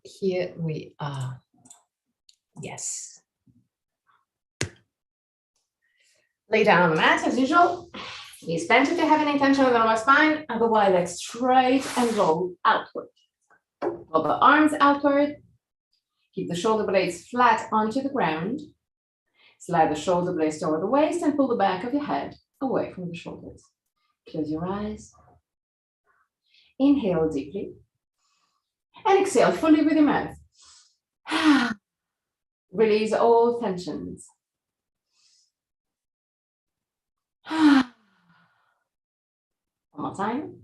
Here we are. Yes. Lay down on the mat as usual. Knees bent if you have any tension on the lower spine. Otherwise, legs straight and roll outward. Roll the arms outward. Keep the shoulder blades flat onto the ground. Slide the shoulder blades toward the waist and pull the back of your head away from the shoulders. Close your eyes. Inhale deeply. And exhale fully with your mouth. Release all tensions. One more time.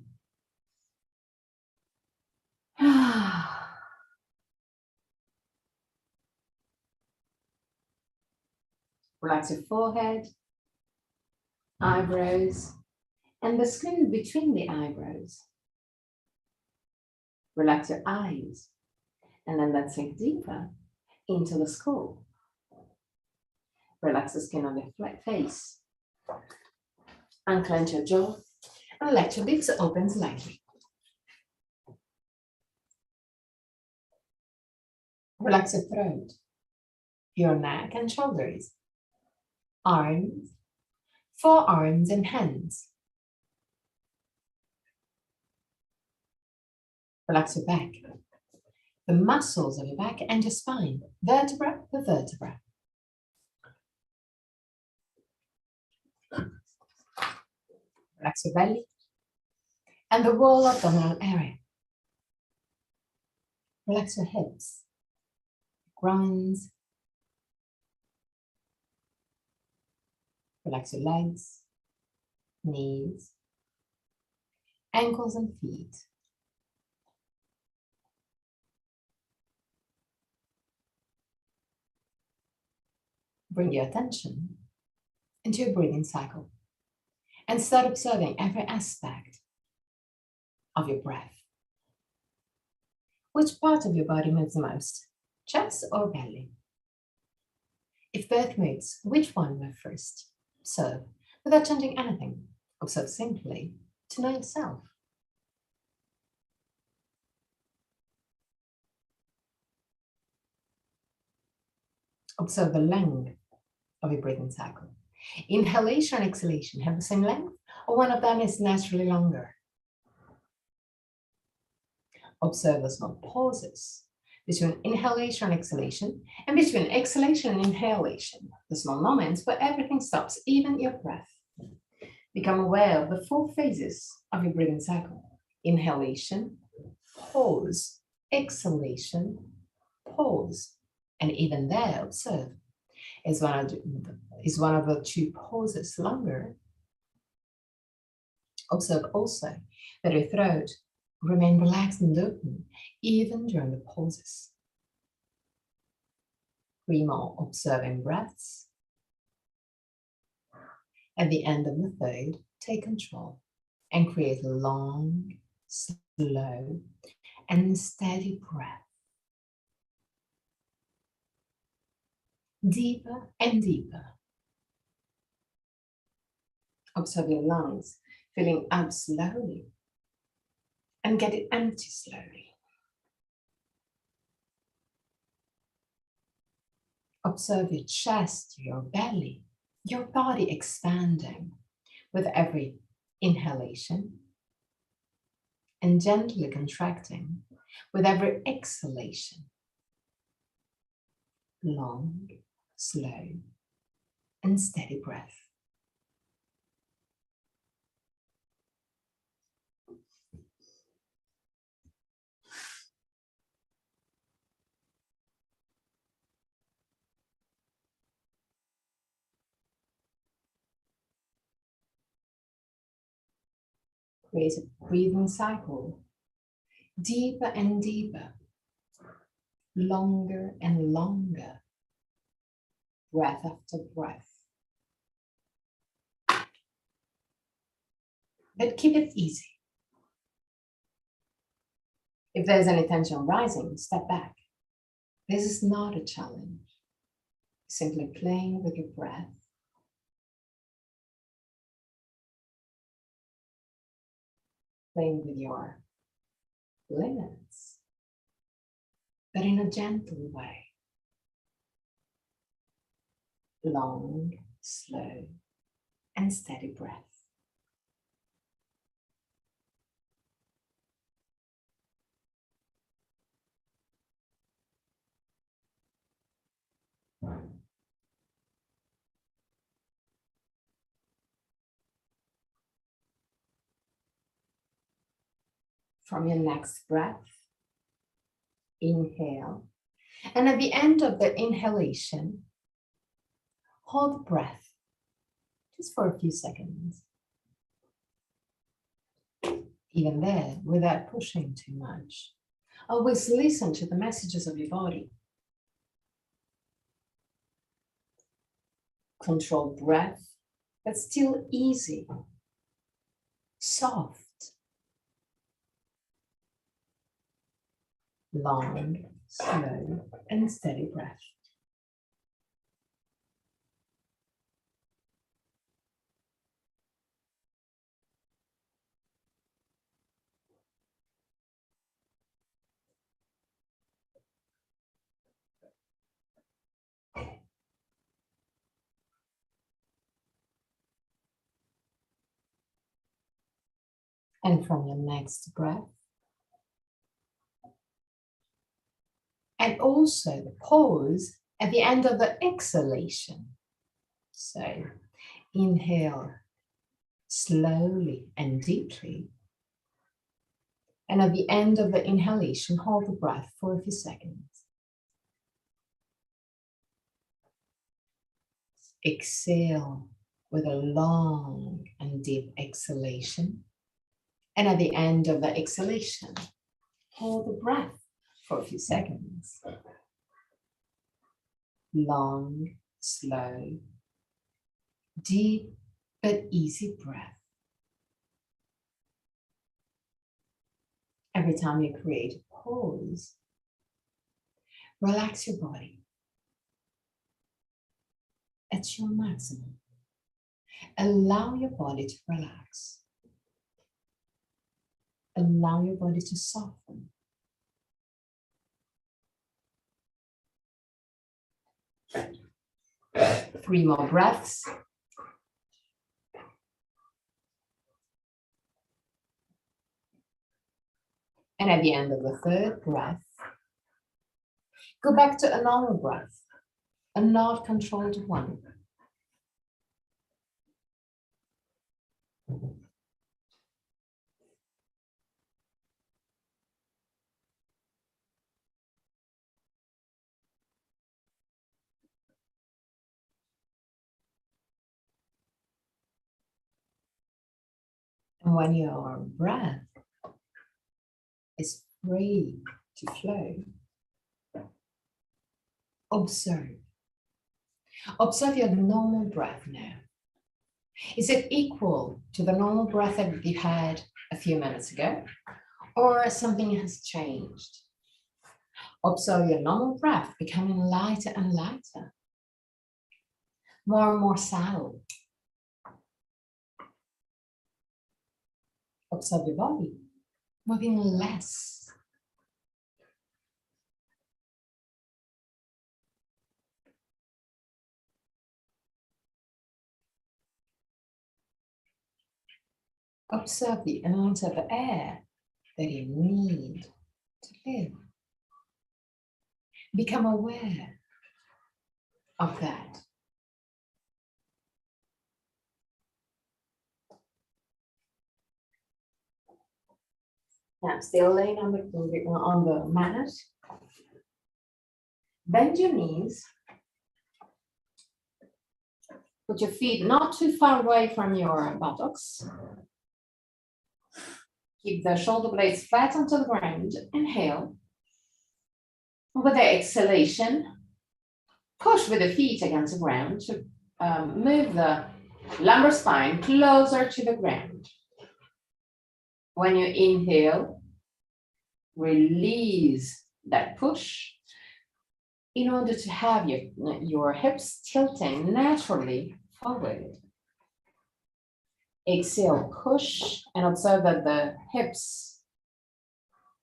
Relax your forehead, eyebrows, and the skin between the eyebrows. Relax your eyes, and then let's sink deeper into the skull. Relax the skin on your face. Unclench your jaw and let your lips open slightly. Relax your throat, your neck and shoulders, arms, forearms and hands. Relax your back, the muscles of your back and your spine, vertebra per vertebra. Relax your belly and the whole abdominal area. Relax your hips, groins. Relax your legs, knees, ankles and feet. Bring your attention into your breathing cycle and start observing every aspect of your breath. Which part of your body moves the most, chest or belly? If both moves, which one moves first? Observe without changing anything. Observe simply to know yourself. Observe the length of your breathing cycle. Inhalation and exhalation have the same length, or one of them is naturally longer. Observe the small pauses between inhalation and exhalation, and between exhalation and inhalation, the small moments where everything stops, even your breath. Become aware of the 4 phases of your breathing cycle. Inhalation, pause, exhalation, pause, and even there, observe. Is one of the 2 pauses longer? Observe also that your throat remains relaxed and open even during the pauses. 3 more observing breaths. At the end of the 3rd, take control and create a long, slow, and steady breath. Deeper and deeper. Observe your lungs filling up slowly and get it empty slowly. Observe your chest, your belly, your body expanding with every inhalation and gently contracting with every exhalation. Long, slow, and steady breath. Create a breathing cycle, deeper and deeper, longer and longer, breath after breath. But keep it easy. If there's any tension rising, step back. This is not a challenge. Simply playing with your breath. Playing with your limits. but in a gentle way. Long, slow, and steady breath. From your next breath, inhale. And at the end of the inhalation, hold the breath just for a few seconds. Even there, without pushing too much. Always listen to the messages of your body. Controlled breath, but still easy, soft, long, slow, and steady breath. And from your next breath, and also the pause at the end of the exhalation. So inhale slowly and deeply. And at the end of the inhalation, hold the breath for a few seconds. Exhale with a long and deep exhalation. And at the end of the exhalation, hold the breath for a few seconds. Long, slow, deep but easy breath. Every time you create a pause, relax your body at your maximum. Allow your body to relax. Allow your body to soften. Three more breaths. And at the end of the third breath, go back to a normal breath, a not controlled one. And when your breath is free to flow, observe. Observe your normal breath now. Is it equal to the normal breath that you had a few minutes ago? Or something has changed? Observe your normal breath becoming lighter and lighter, more and more subtle. Observe your body moving less. Observe the amount of air that you need to live. Become aware of that. Now, still laying on the mat. Bend your knees. Put your feet not too far away from your buttocks. Keep the shoulder blades flat onto the ground. Inhale. With the exhalation, push with the feet against the ground to move the lumbar spine closer to the ground. When you inhale, release that push in order to have your hips tilting naturally forward. Exhale, push, and observe that the hips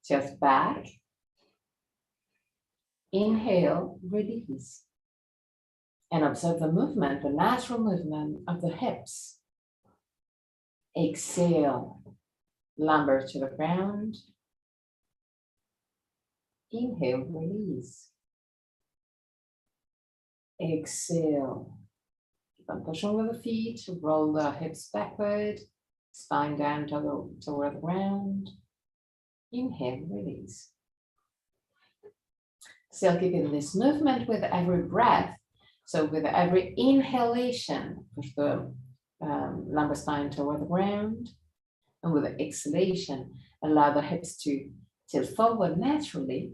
tilt back. Inhale, release. And observe the movement, the natural movement of the hips. Exhale, lumbar to the ground. Inhale, release. Exhale. Keep on pushing with the feet, roll the hips backward, spine down toward the ground. Inhale, release. Still keeping this movement with every breath. So with every inhalation, push the lumbar spine toward the ground. And with the exhalation, allow the hips to tilt forward naturally.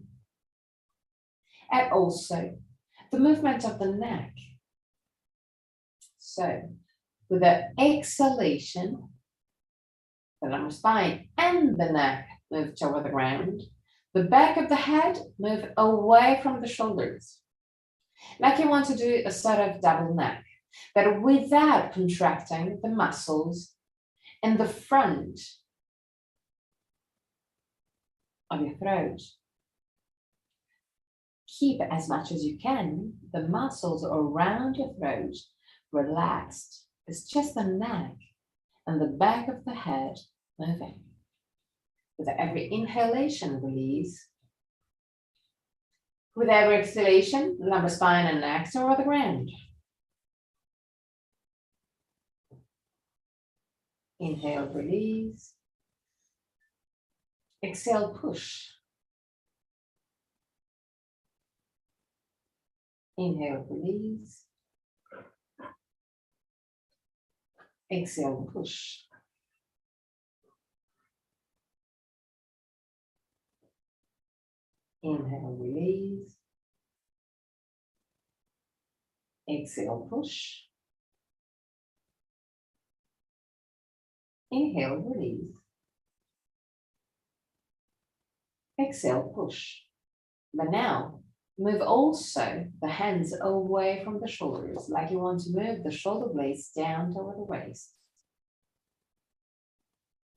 And also the movement of the neck. So with the exhalation, the lumbar spine and the neck move toward the ground. The back of the head move away from the shoulders. Like you want to do a sort of double neck, but without contracting the muscles in the front of your throat. Keep as much as you can the muscles around your throat relaxed. It's just the neck and the back of the head moving. With every inhalation, release. With every exhalation, lumbar spine and neck toward the ground. Inhale, release. Exhale, push. Inhale, release. Exhale, push. Inhale, release. Exhale, push. Inhale, release. Exhale, push. But now, move also the hands away from the shoulders, like you want to move the shoulder blades down toward the waist.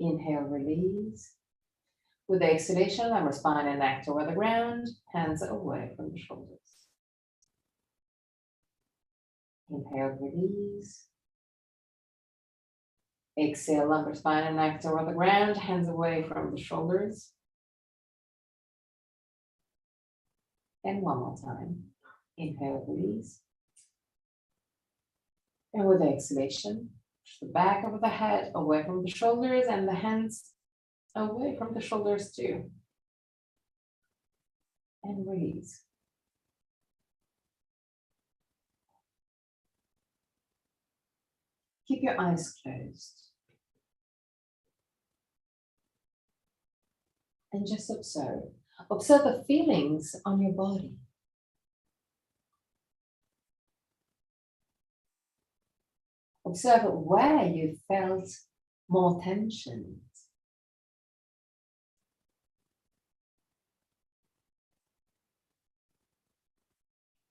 Inhale, release. With the exhalation, lumbar spine and neck toward the ground, hands away from the shoulders. Inhale, release. Exhale, lumbar spine and neck toward the ground, hands away from the shoulders. And one more time. Inhale, release. And with the exhalation, push the back of the head away from the shoulders and the hands away from the shoulders too. And release. Keep your eyes closed. And just observe. Observe the feelings on your body. Observe where you felt more tension.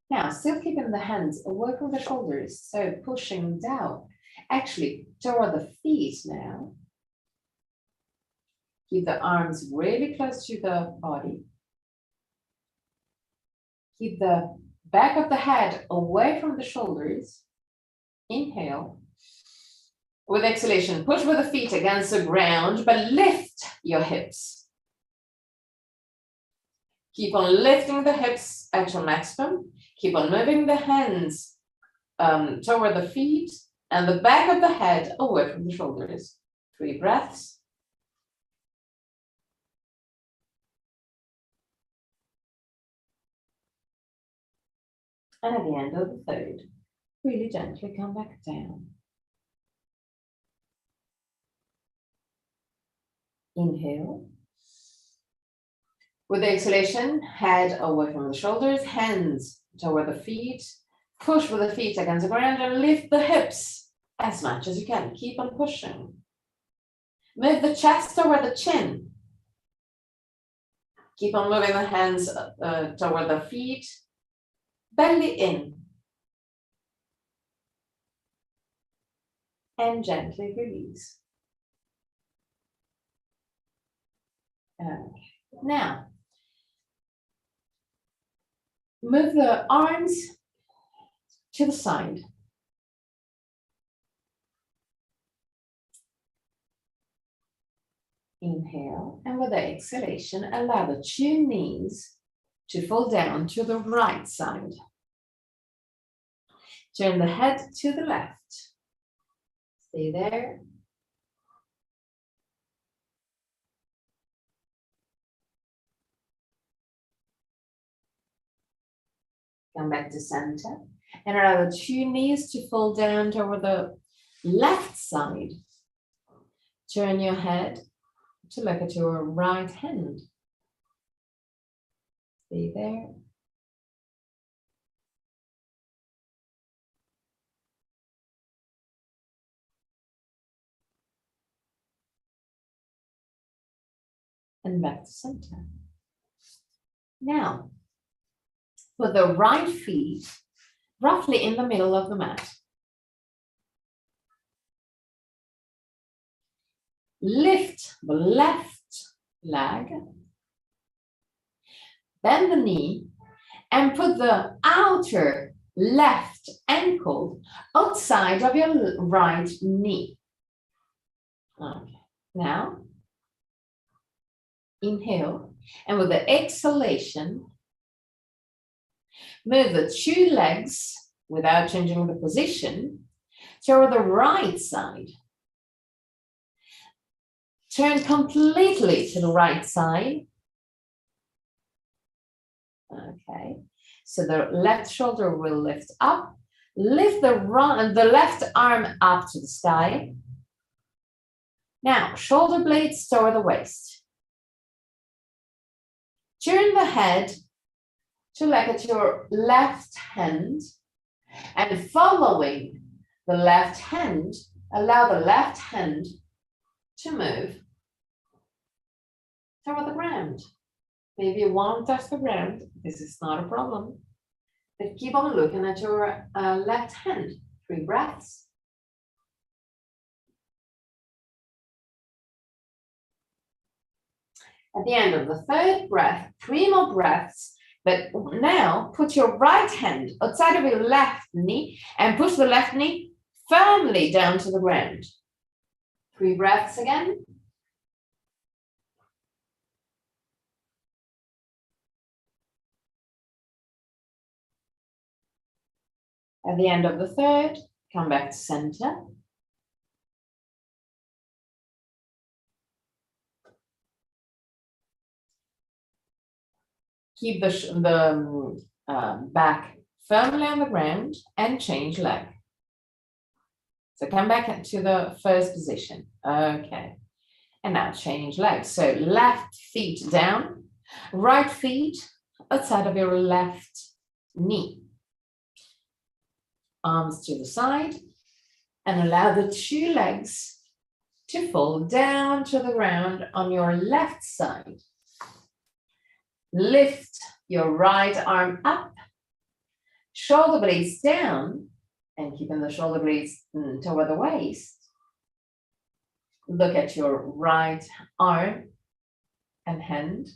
Now, still keeping the hands away from the shoulders, so pushing down, actually toward the feet now. Keep the arms really close to the body. Keep the back of the head away from the shoulders. Inhale. With exhalation, push with the feet against the ground, but lift your hips. Keep on lifting the hips at your maximum. Keep on moving the hands toward the feet and the back of the head away from the shoulders. 3 breaths. And at the end of the third, really gently come back down. Inhale. With the exhalation, head away from the shoulders, hands toward the feet. Push with the feet against the ground and lift the hips as much as you can. Keep on pushing. Move the chest toward the chin. Keep on moving the hands toward the feet. Belly in. And gently release. Okay. Now, Move the arms to the side. Inhale, and with the exhalation, allow the two knees to fall down to the right side. Turn the head to the left. Stay there. Come back to center and allow the two knees to fall down toward the left side. Turn your head to look at your right hand. Stay there. And back to center. Now, put the right feet roughly in the middle of the mat. Lift the left leg, bend the knee, and put the outer left ankle outside of your right knee. Okay. Now, inhale, and with the exhalation, move the two legs without changing the position toward the right side. Turn completely to the right side. Okay, so the left shoulder will lift up. Lift the left arm up to the sky. Now, shoulder blades toward the waist. Turn the head to look at your left hand, and following the left hand, allow the left hand to move toward the ground. Maybe you won't touch the ground. This is not a problem. But keep on looking at your left hand. 3 breaths. At the end of the third breath, 3 more breaths. But now put your right hand outside of your left knee and push the left knee firmly down to the ground. 3 breaths again. At the end of the third, come back to center. Keep the back firmly on the ground and change leg. So come back to the first position. Okay. And now change legs. So left feet down, right feet outside of your left knee. Arms to the side, and allow the 2 legs to fall down to the ground on your left side. Lift your right arm up, shoulder blades down, and keeping the shoulder blades toward the waist. Look at your right arm and hand,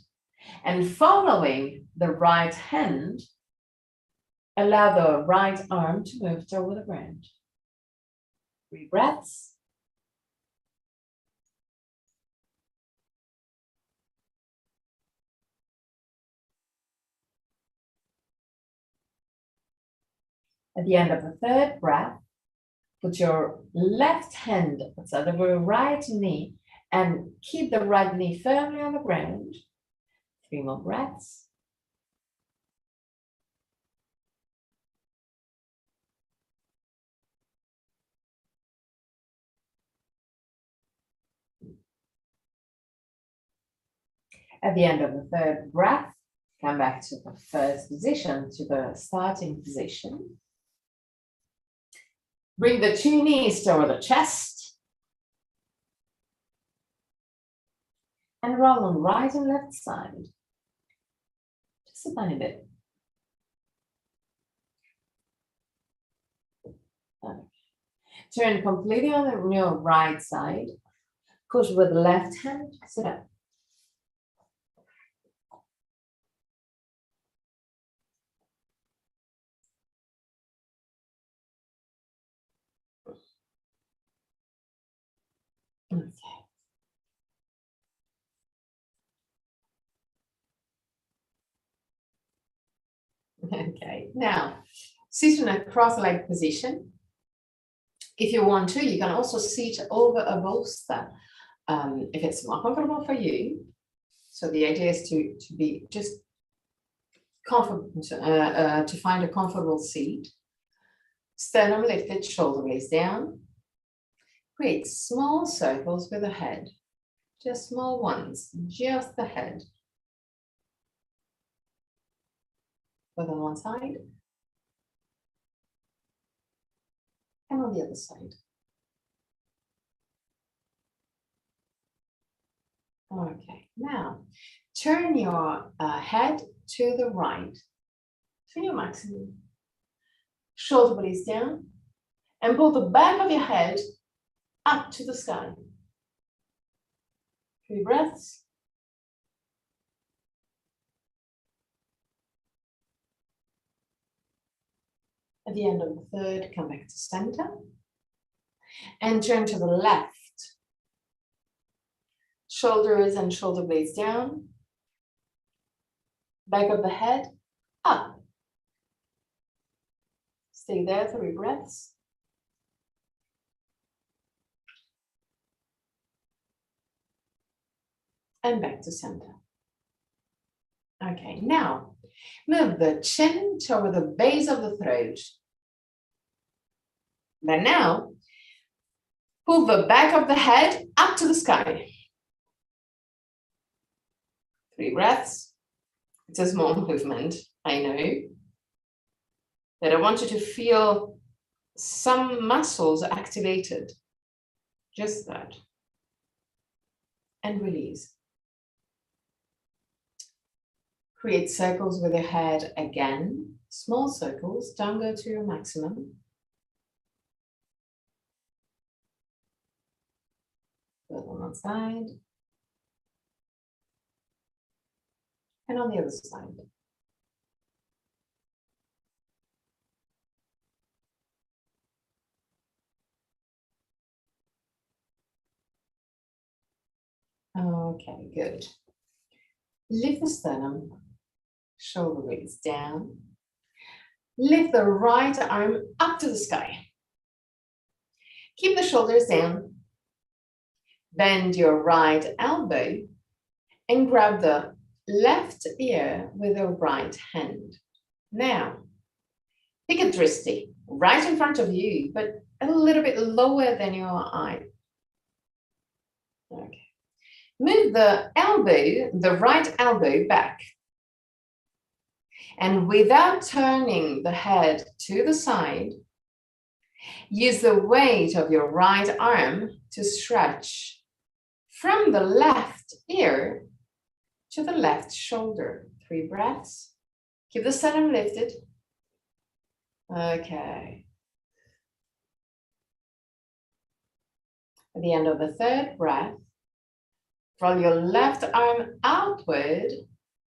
and following the right hand, allow the right arm to move toward the ground. 3 breaths. At the end of the third breath, put your left hand outside of your right knee and keep the right knee firmly on the ground. 3 more breaths. At the end of the third breath, come back to the first position, to the starting position. Bring the 2 knees toward the chest. And roll on right and left side. Just a tiny bit. Okay. Turn completely on your right side. Push with the left hand, sit up. Okay. Okay, now sit in a cross-legged position. If you want to, you can also sit over a bolster if it's more comfortable for you. So the idea is to be just comfortable, to find a comfortable seat. Sternum lifted, shoulder blades down. Create small circles with the head, just small ones, just the head. Both on one side and on the other side. Okay, now turn your head to the right for your maximum. Shoulder blades down and pull the back of your head up to the sky. 3 breaths. At the end of the third, come back to center and turn to the left. Shoulders and shoulder blades down. Back of the head up. Stay there, 3 breaths. And back to center. Okay, now move the chin toward the base of the throat. Then now, pull the back of the head up to the sky. 3 breaths. It's a small movement, I know. But I want you to feel some muscles activated. Just that. And release. Create circles with your head again. Small circles, don't go to your maximum. Both on one side. And on the other side. Okay, good. Lift the sternum, shoulder blades down. Lift the right arm up to the sky. Keep the shoulders down. Bend your right elbow and grab the left ear with the right hand. Now, pick a drishti right in front of you, but a little bit lower than your eye. Okay. Move the elbow, the right elbow back. And without turning the head to the side, use the weight of your right arm to stretch from the left ear to the left shoulder. 3 breaths. Keep the sternum lifted. Okay. At the end of the third breath, roll your left arm outward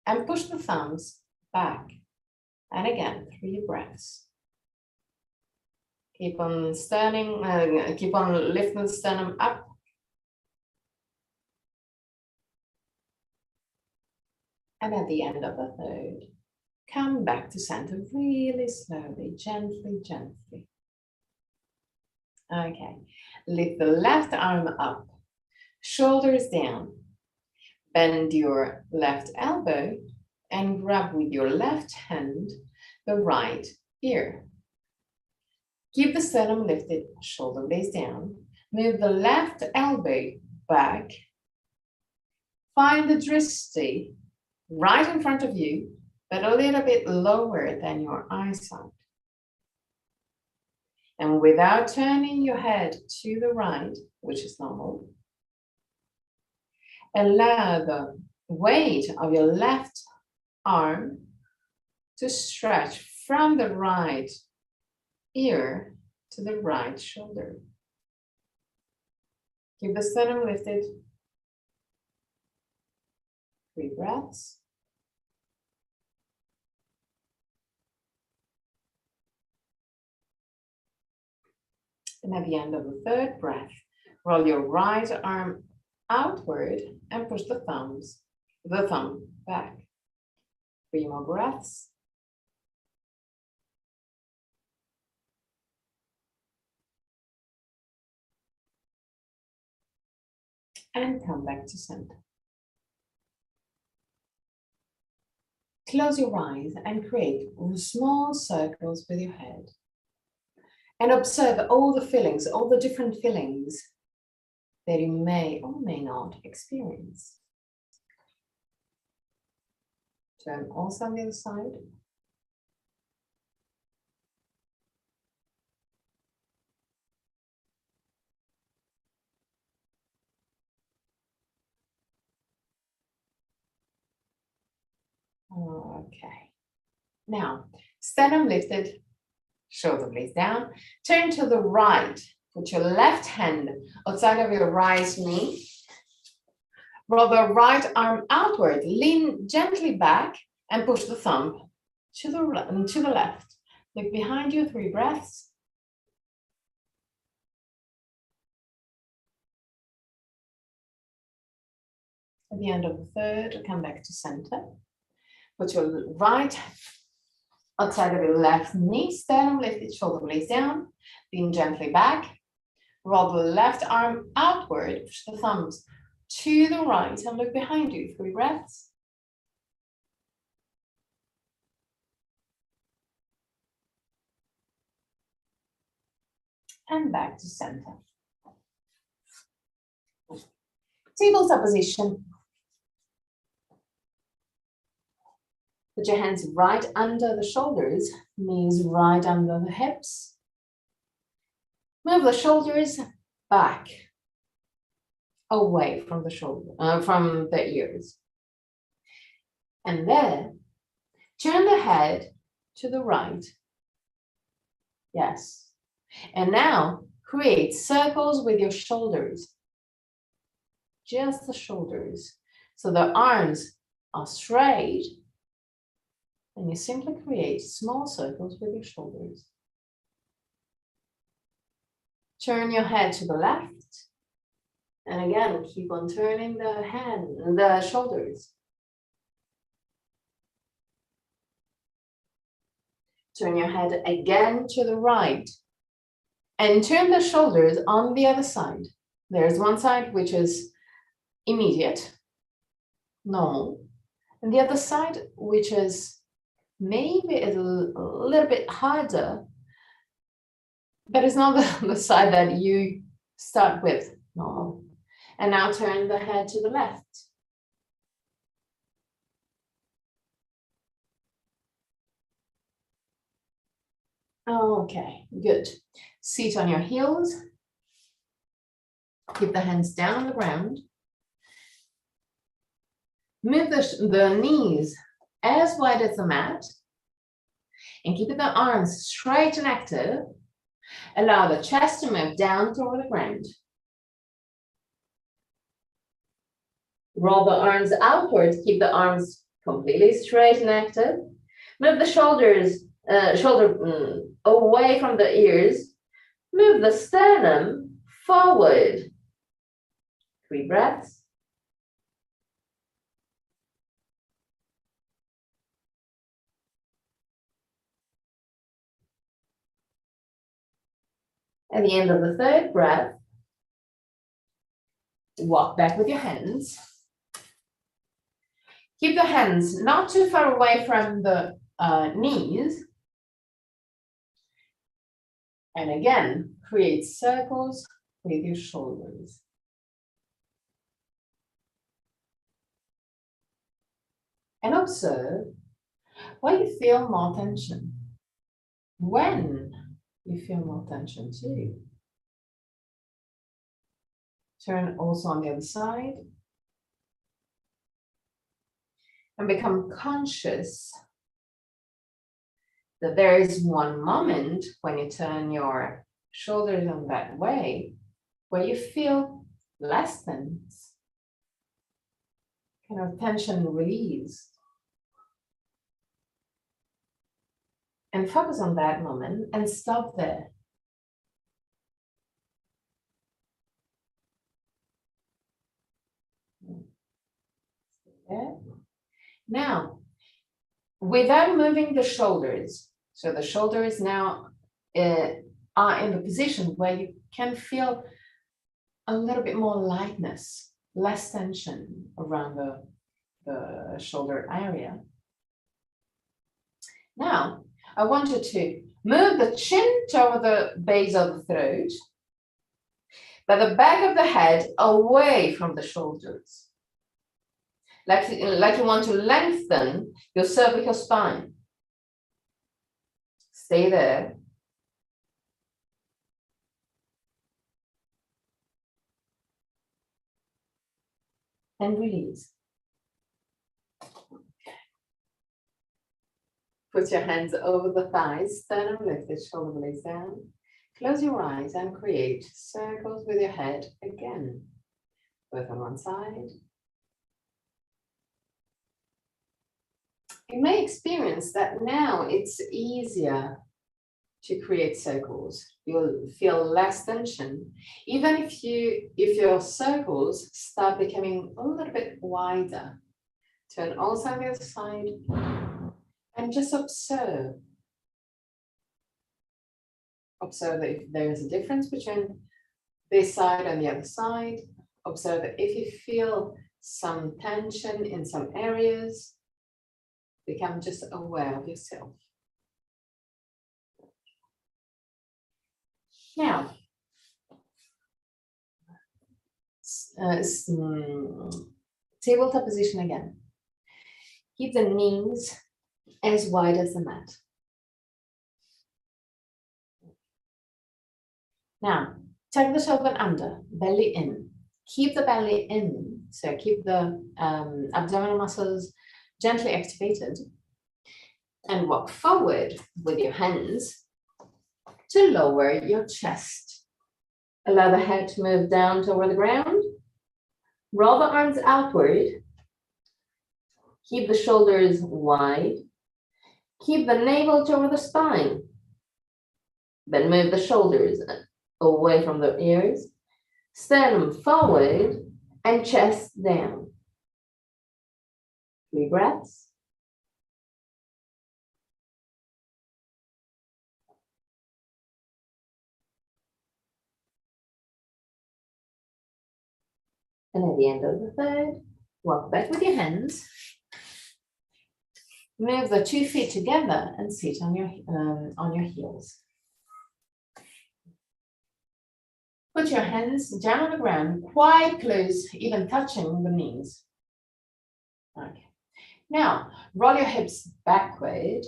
and push the thumbs back. And again, 3 breaths. Keep on lifting the sternum up. And at the end of the third, come back to center really slowly, gently, gently. Okay, lift the left arm up, shoulders down. Bend your left elbow and grab with your left hand the right ear. Keep the sternum lifted, shoulder blades down. Move the left elbow back. Find the drishti right in front of you, but a little bit lower than your eyesight. And without turning your head to the right, which is normal, allow the weight of your left arm to stretch from the right ear to the right shoulder. Keep the sternum lifted. 3 breaths. And at the end of the third breath, Roll your right arm outward and push the thumb back. 3 more breaths. And come back to center. Close your eyes and create small circles with your head. And observe all the feelings, all the different feelings that you may or may not experience. Turn also on the other side. Okay. Now, sternum lifted, shoulder blades down. Turn to the right. Put your left hand outside of your right knee. Roll the right arm outward. Lean gently back and push the thumb to the left. Look behind you, 3 breaths. At the end of the third, come back to center. Put your right outside of your left knee, sternum lifted, shoulder blades down. Lean gently back. Roll the left arm outward, push the thumbs to the right and look behind you, 3 breaths. And back to center. Tabletop position. Put your hands right under the shoulders, knees right under the hips. Move the shoulders back, away from the from the ears. And then turn the head to the right. Yes. And now create circles with your shoulders. Just the shoulders. So the arms are straight. And you simply create small circles with your shoulders. Turn your head to the left. And again, keep on turning the shoulders. Turn your head again to the right. And turn the shoulders on the other side. There's one side which is immediate, normal. And the other side which is maybe a little bit harder, but it's not the side that you start with, normal. And now turn the head to the left. Okay, good. Sit on your heels. Keep the hands down on the ground. Move the knees as wide as the mat. And keep the arms straight and active. Allow the chest to move down toward the ground. Roll the arms outwards. Keep the arms completely straight and active. Move the shoulders away from the ears. Move the sternum forward. 3 breaths. At the end of the third breath, walk back with your hands. Keep the hands not too far away from the knees. And again, create circles with your shoulders. And observe where you feel more tension. When you feel more tension too. Turn also on the other side. And become conscious that there is one moment when you turn your shoulders in that way where you feel less tense, kind of tension release. And focus on that moment and stop there. Okay. Now, without moving the shoulders, so the shoulders now are in the position where you can feel a little bit more lightness, less tension around the shoulder area. Now, I want you to move the chin toward the base of the throat, but the back of the head away from the shoulders. Like you want to lengthen your cervical spine. Stay there. And release. Put your hands over the thighs, sternum lifted, shoulder blades down. Close your eyes and create circles with your head again, both on one side. You may experience that now it's easier to create circles. You'll feel less tension, even if your circles start becoming a little bit wider. Turn also on the other side and just observe. Observe if there is a difference between this side and the other side. Observe if you feel some tension in some areas. Become just aware of yourself. Now, tabletop position again. Keep the knees as wide as the mat. Now, tuck the tailbone under, belly in. Keep the belly in, so keep the abdominal muscles gently activated. And walk forward with your hands to lower your chest. Allow the head to move down toward the ground. Roll the arms outward. Keep the shoulders wide. Keep the navel toward the spine. Then move the shoulders away from the ears. Sternum forward and chest down. 3 breaths. And at the end of the third, walk back with your hands. Move the 2 feet together and sit on your heels. Put your hands down on the ground, quite close, even touching the knees. Okay. Now, roll your hips backward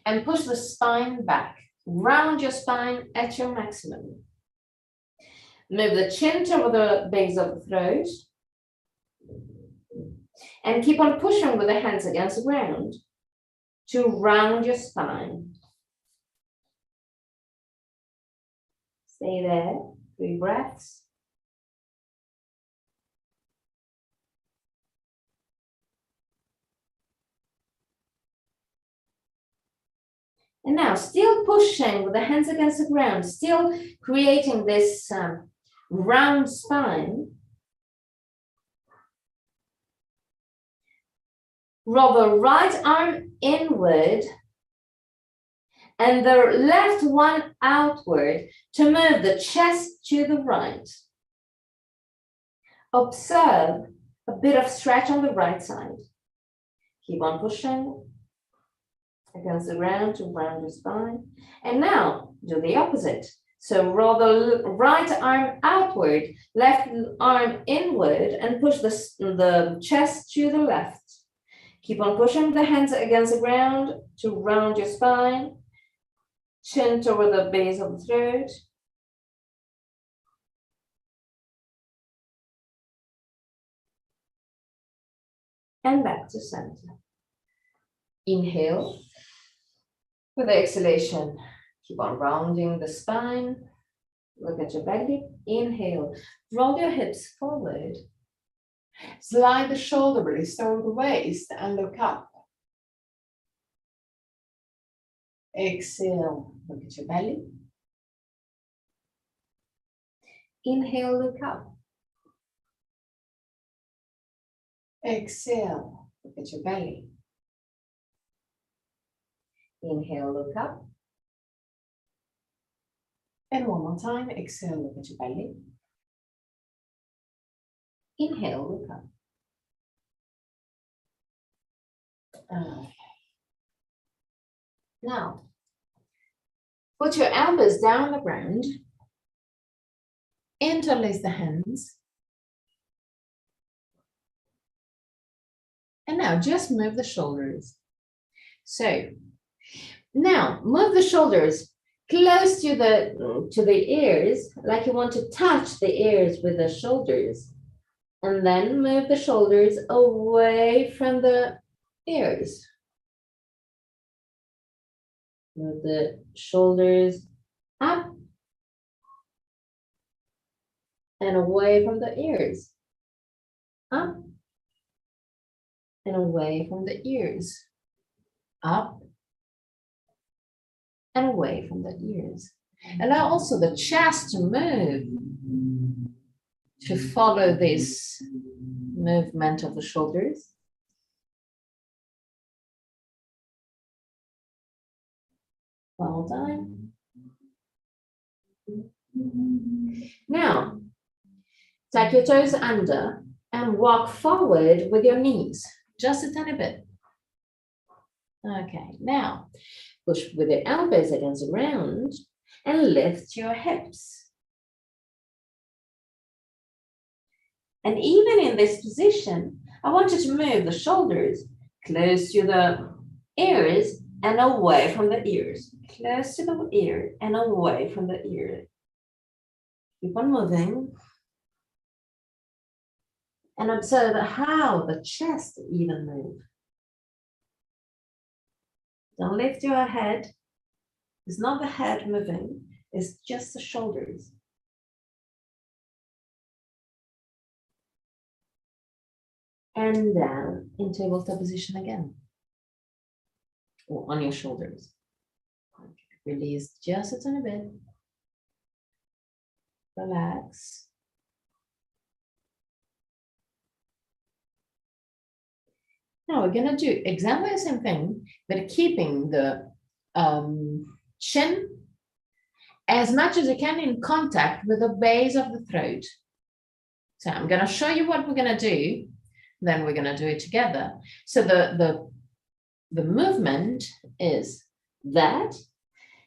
and push the spine back. Round your spine at your maximum. Move the chin toward the base of the throat. And keep on pushing with the hands against the ground to round your spine. Stay there, 3 breaths. And now, still pushing with the hands against the ground, still creating this round spine. Roll the right arm inward and the left one outward to move the chest to the right. Observe a bit of stretch on the right side. Keep on pushing against the ground to round your spine. And now do the opposite. So roll the right arm outward, left arm inward, and push the chest to the left. Keep on pushing the hands against the ground to round your spine. Chin toward the base of the throat. And back to center. Inhale. With the exhalation, keep on rounding the spine. Look at your belly. Inhale. Roll your hips forward. Slide the shoulder blades toward the waist and look up. Exhale. Look at your belly. Inhale, look up. Exhale, look at your belly. Inhale, look up. And one more time, exhale, look at your belly. Inhale, look up. Okay. Now, put your elbows down on the ground. Interlace the hands. And now just move the shoulders. So now move the shoulders close to the ears, like you want to touch the ears with the shoulders. And then move the shoulders away from the ears. Move the shoulders up and away from the ears. Up and away from the ears. Up and away from the ears. Allow also the chest to move to follow this movement of the shoulders. One more time. Now, take your toes under and walk forward with your knees, just a tiny bit. Okay, now push with your elbows against the ground and lift your hips. And even in this position, I want you to move the shoulders close to the ears and away from the ears. Close to the ear and away from the ear. Keep on moving. And observe how the chest even moves. Don't lift your head. It's not the head moving, it's just the shoulders. And down in tabletop position again. Or on your shoulders. Okay. Release just a tiny bit. Relax. Now we're gonna do exactly the same thing, but keeping the chin as much as you can in contact with the base of the throat. So I'm gonna show you what we're gonna do, then we're gonna do it together. So the movement is that,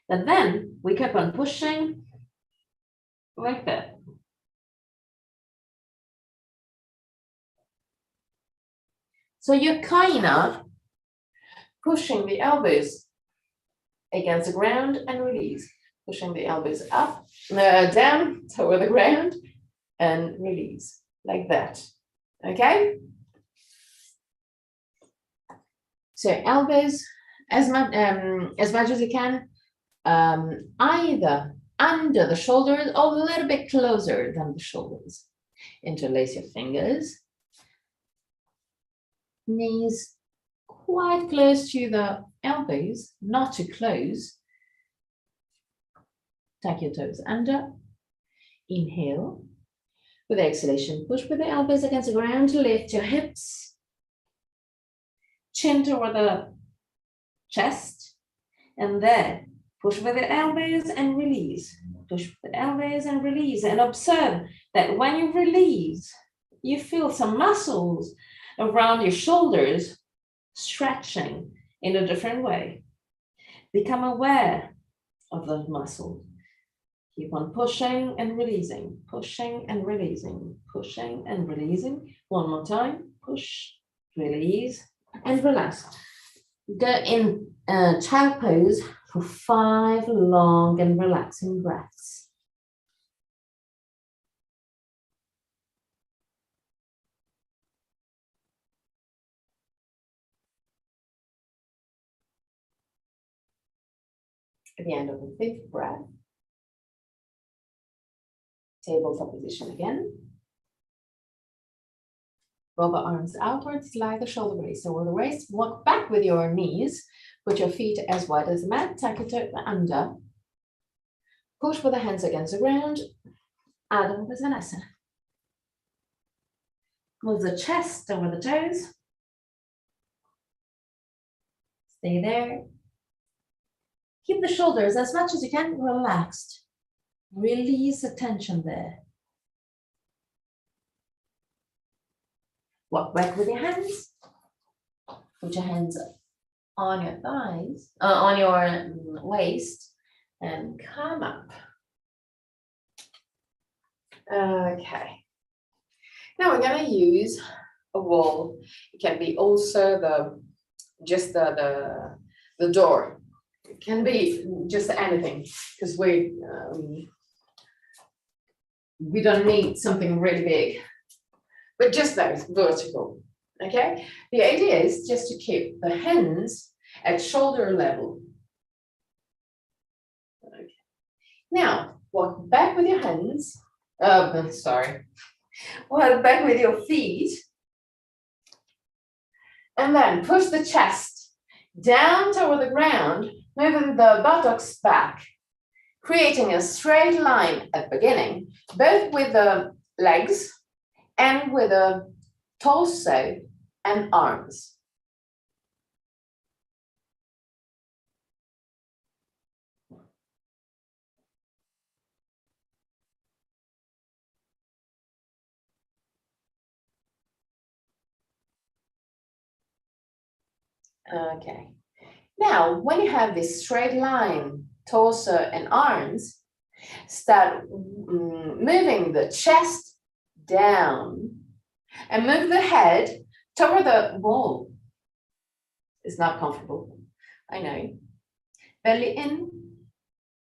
and then we keep on pushing like that. So you're kind of pushing the elbows against the ground and release. Pushing the elbows up, down toward the ground and release, like that. Okay? So elbows as much as you can, either under the shoulders or a little bit closer than the shoulders. Interlace your fingers. Knees quite close to the elbows, not too close. Tuck your toes under. Inhale. With exhalation, push with the elbows against the ground. Lift your hips. Chin toward the chest. And then push with the elbows and release. Push with the elbows and release. And observe that when you release, you feel some muscles around your shoulders stretching in a different way. Become aware of those muscles. Keep on pushing and releasing, pushing and releasing, pushing and releasing. One more time. Push, release, and relax. Go in child pose for 5 long and relaxing breaths. At the end of the 5th breath, tabletop position again. Roll the arms outwards, slide the shoulder blades over the waist. Walk back with your knees. Put your feet as wide as the mat. Tuck your toe under. Push with the hands against the ground. Adho Uttanasana. Move the chest over the toes. Stay there. Keep the shoulders as much as you can relaxed. Release the tension there. Walk back with your hands. Put your hands on your thighs, on your waist, and come up. Okay. Now we're going to use a wall. It can be also just the door. It can be just anything, because we don't need something really big, but just those vertical. Okay. The idea is just to keep the hands at shoulder level. Okay. Now walk back with your hands. Walk back with your feet, and then push the chest down toward the ground, moving the buttocks back, creating a straight line at the beginning, both with the legs and with the torso and arms. Okay. Now, when you have this straight line, torso and arms, start moving the chest down and move the head toward the wall. It's not comfortable, I know. Belly in,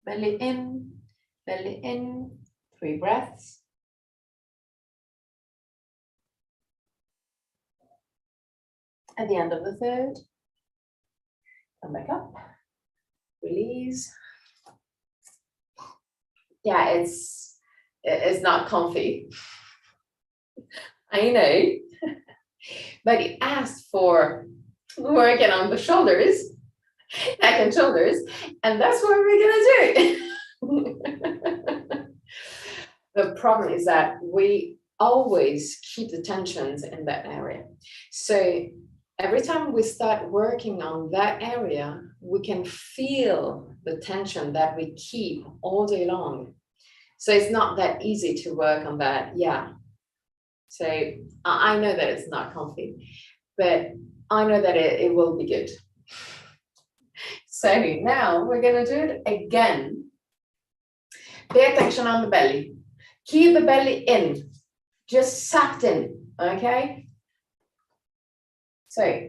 belly in, belly in. 3 breaths. At the end of the third, come back up, release. Yeah, it's not comfy, I know, but it asks for working on the shoulders, neck and shoulders, and that's what we're gonna do. The problem is that we always keep the tensions in that area. So every time we start working on that area, we can feel the tension that we keep all day long. So it's not that easy to work on that. Yeah. So I know that it's not comfy, but I know that it will be good. So now we're going to do it again. Pay attention on the belly. Keep the belly in, just sucked in, okay? So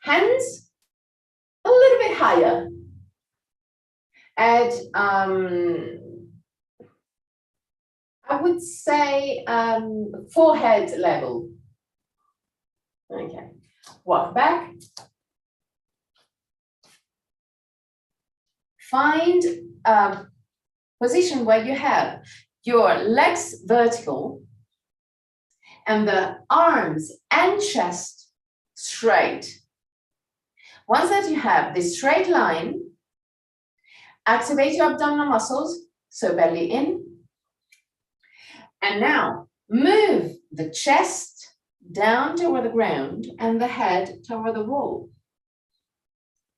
hands a little bit higher at, I would say forehead level. Okay, walk back. Find a position where you have your legs vertical and the arms and chest straight. Once that you have this straight line, activate your abdominal muscles, so belly in. And now move the chest down toward the ground and the head toward the wall.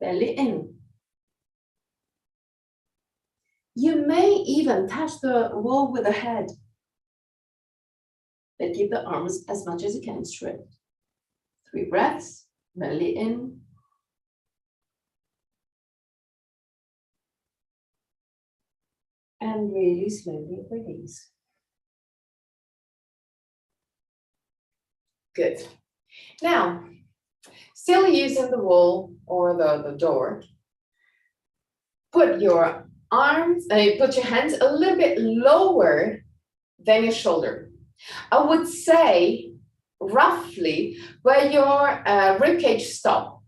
Belly in. You may even touch the wall with the head, but keep the arms as much as you can straight. 3 breaths, belly in. And really slowly release. Good. Now, still using the wall or the door, put your arms, put your hands a little bit lower than your shoulder. I would say roughly where your ribcage stop,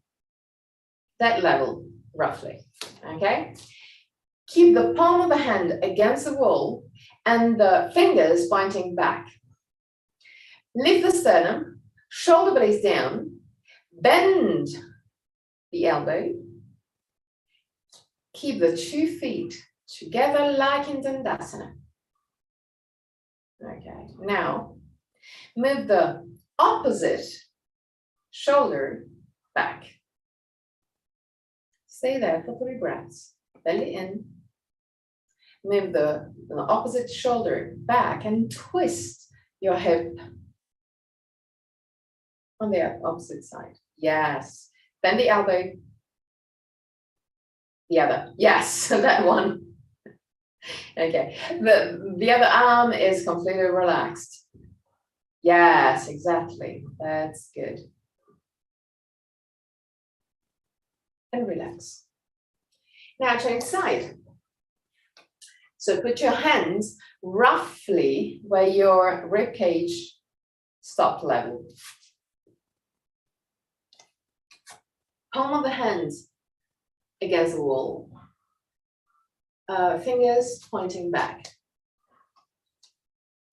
that level, roughly, okay? Keep the palm of the hand against the wall and the fingers pointing back. Lift the sternum, shoulder blades down, bend the elbow. Keep the 2 feet together like in Dandasana. Okay, now move the opposite shoulder back. Stay there for 3 breaths. Belly in. Move the opposite shoulder back and twist your hip on the opposite side. Yes. Bend the elbow. The other. Yes, that one. Okay. The other arm is completely relaxed. Yes, exactly. That's good. And relax. Now change side. So put your hands roughly where your rib cage stopped level. Palm of the hands against the wall. Fingers pointing back.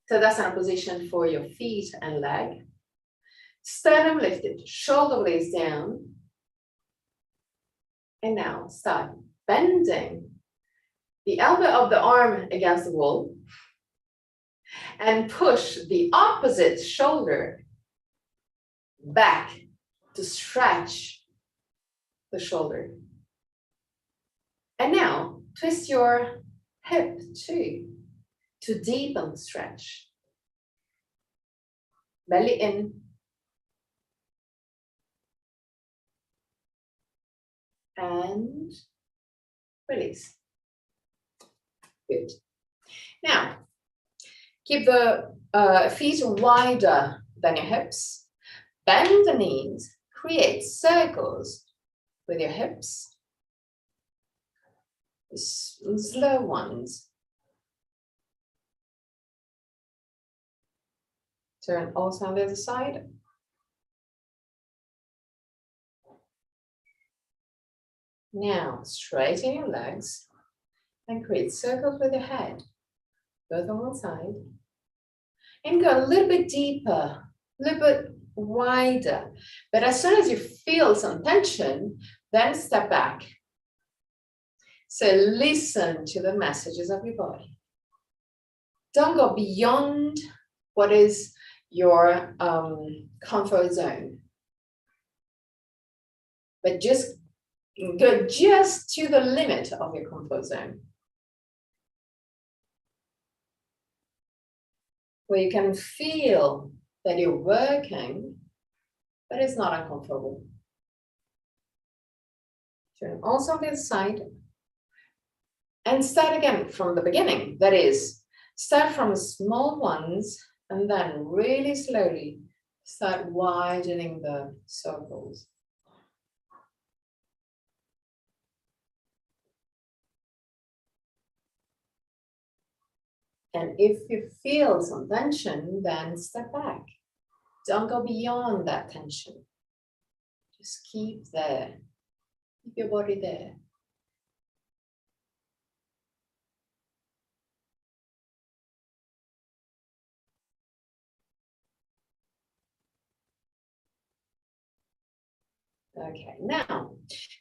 So that's our position for your feet and leg. Sternum lifted, shoulder blades down. And now start bending the elbow of the arm against the wall and push the opposite shoulder back to stretch the shoulder. And now twist your hip too to deepen the stretch. Belly in. And release. Good. Now, keep the feet wider than your hips. Bend the knees. Create circles with your hips. Slow ones. Turn also on the other side. Now, straighten your legs and create circles with your head, both on one side. And go a little bit deeper, a little bit wider. But as soon as you feel some tension, then step back. So listen to the messages of your body. Don't go beyond what is your comfort zone. But just go just to the limit of your comfort zone. Where you can feel that you're working, but it's not uncomfortable. Turn also on the other side. And start again from the beginning. That is, start from small ones and then really slowly start widening the circles. And if you feel some tension, then step back. Don't go beyond that tension. Just keep there. Keep your body there. Okay, now,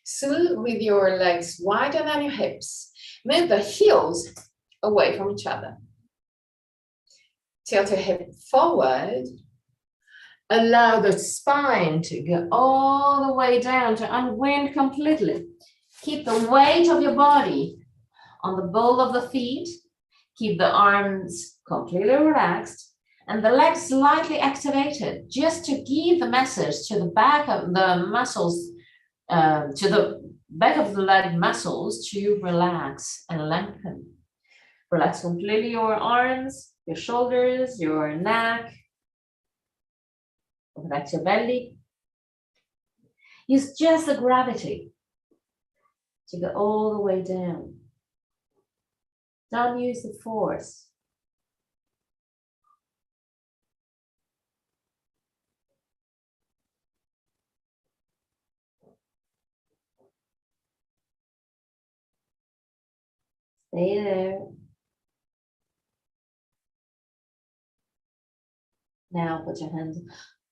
so with your legs wider than your hips, move the heels away from each other. Tilt your hip forward. Allow the spine to go all the way down to unwind completely. Keep the weight of your body on the ball of the feet. Keep the arms completely relaxed and the legs slightly activated, just to give the message to the back of the muscles, to the back of the leg muscles to relax and lengthen. Relax completely your arms, your shoulders, your neck. Relax your belly. Use just the gravity to go all the way down. Don't use the force. Stay there. Now put your hands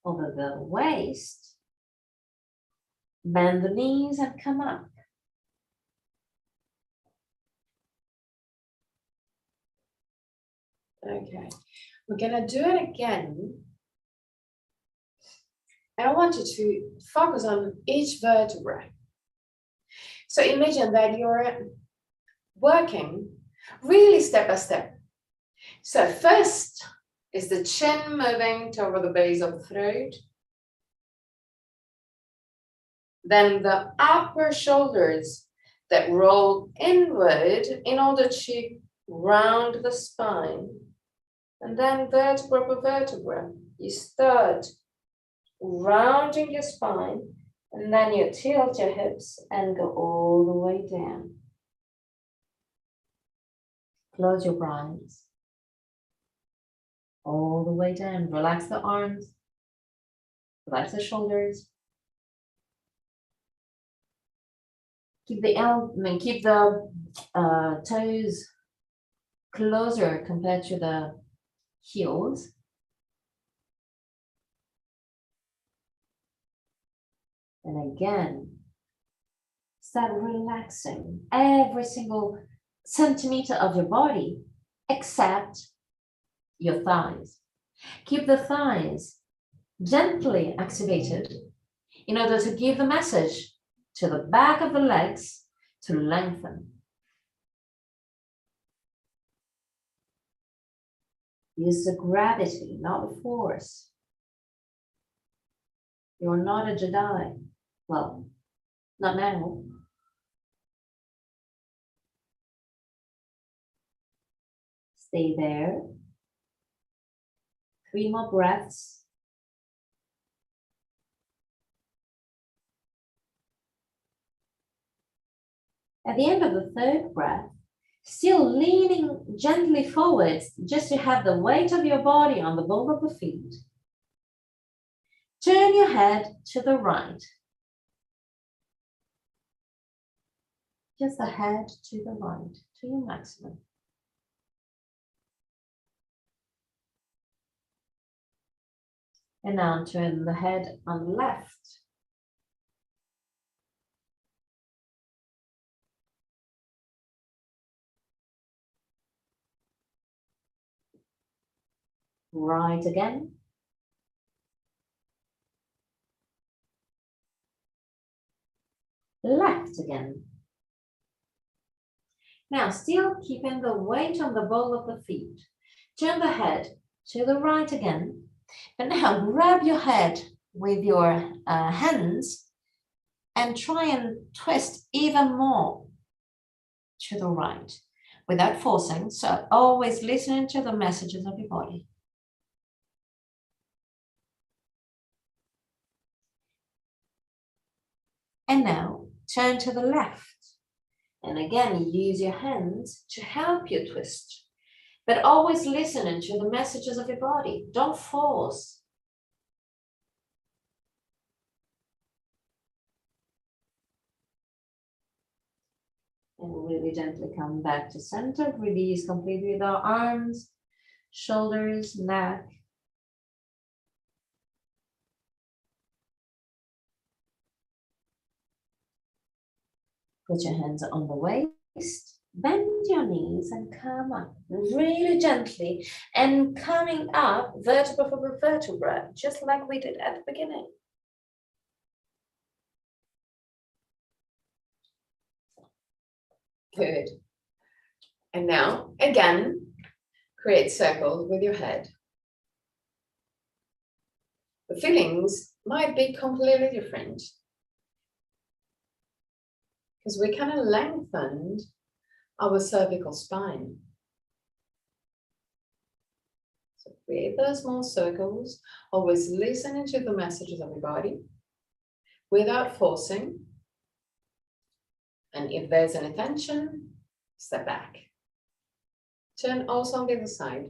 over the waist. Bend the knees and come up. Okay, we're gonna do it again And I want you to focus on each vertebra. So imagine that you're working really step by step. So first is the chin moving toward the base of the throat. Then the upper shoulders that roll inward in order to round the spine. And then vertebra per vertebra, you start rounding your spine, and then you tilt your hips and go all the way down. Close your eyes. All the way down. Relax the arms. Relax the shoulders. Keep the toes closer compared to the heels. And again, start relaxing every single centimeter of your body except your thighs. Keep the thighs gently activated in order to give the message to the back of the legs to lengthen. Use the gravity, not the force. You're not a Jedi. Well, not now. Stay there. 3 more breaths. At the end of the 3rd breath, still leaning gently forwards, just to have the weight of your body on the ball of the feet. Turn your head to the right. Just the head to the right, to your maximum. And now turn the head on the left. Right again. Left again. Now, still keeping the weight on the ball of the feet. Turn the head to the right again. And now grab your head with your hands and try and twist even more to the right without forcing. So always listening to the messages of your body. And now turn to the left. And again, use your hands to help you twist. But always listening to the messages of your body. Don't force. And really gently come back to center. Release completely with our arms, shoulders, neck. Put your hands on the waist. Bend your knees and come up really gently. And coming up vertebra for vertebra, just like we did at the beginning. Good. And now, again, create circles with your head. The feelings might be completely different because we kind of lengthened our cervical spine. So create those small circles, always listening to the messages of your body without forcing. And if there's any tension, step back. Turn also on the other side.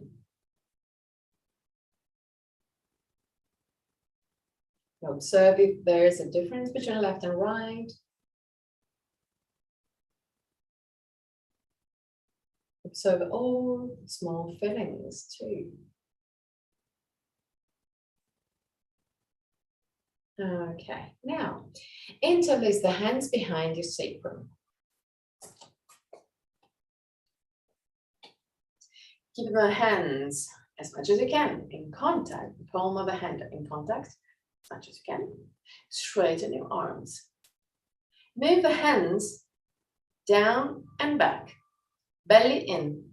Observe if there's a difference between left and right. Observe all small feelings too. Okay, now interlace the hands behind your sacrum. Keep the hands as much as you can in contact, the palm of the hand in contact, as much as you can. Straighten your arms. Move the hands down and back, belly in.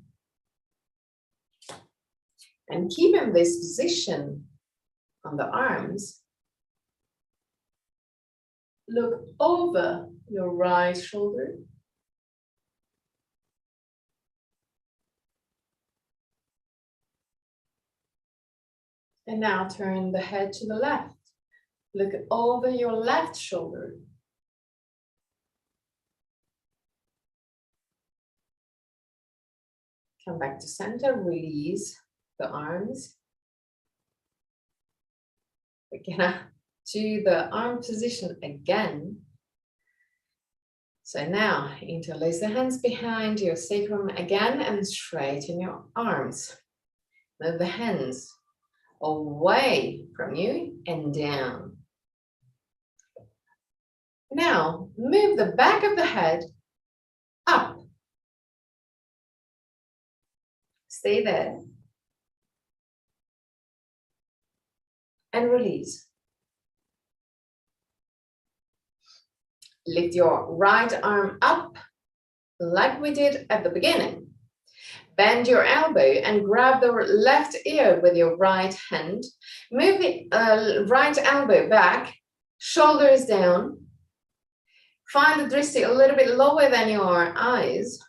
And keep in this position on the arms. Look over your right shoulder. And now turn the head to the left. Look over your left shoulder. Come back to center, release the arms. We're gonna do the arm position again. So now interlace the hands behind your sacrum again and straighten your arms. Move the hands away from you and down. Now move the back of the head up. Stay there. And release. Lift your right arm up like we did at the beginning. Bend your elbow and grab the left ear with your right hand. Move the right elbow back, shoulders down. Find the drishti a little bit lower than your eyes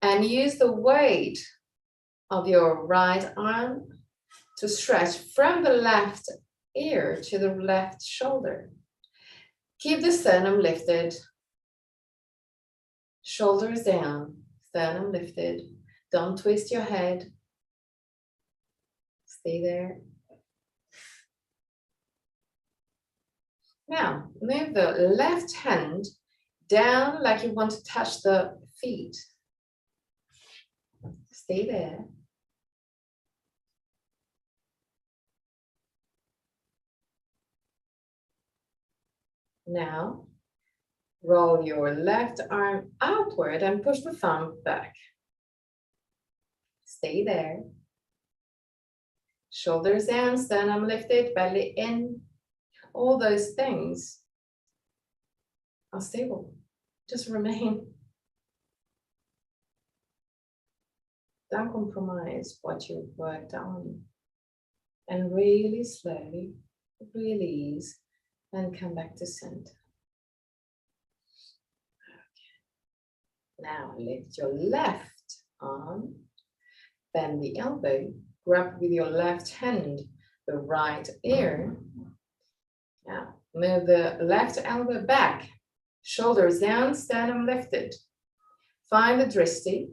and use the weight of your right arm to stretch from the left ear to the left shoulder. Keep the sternum lifted, shoulders down, sternum lifted. Don't twist your head. Stay there. Now, move the left hand down like you want to touch the feet. Stay there. Now, roll your left arm outward and push the thumb back. Stay there. Shoulders down, sternum lifted, belly in. All those things are stable. Just remain. Don't compromise what you've worked on. And really slowly release and come back to center. Okay. Now lift your left arm, bend the elbow, grab with your left hand the right ear. Now move the left elbow back, shoulders down, sternum lifted. Find the drishti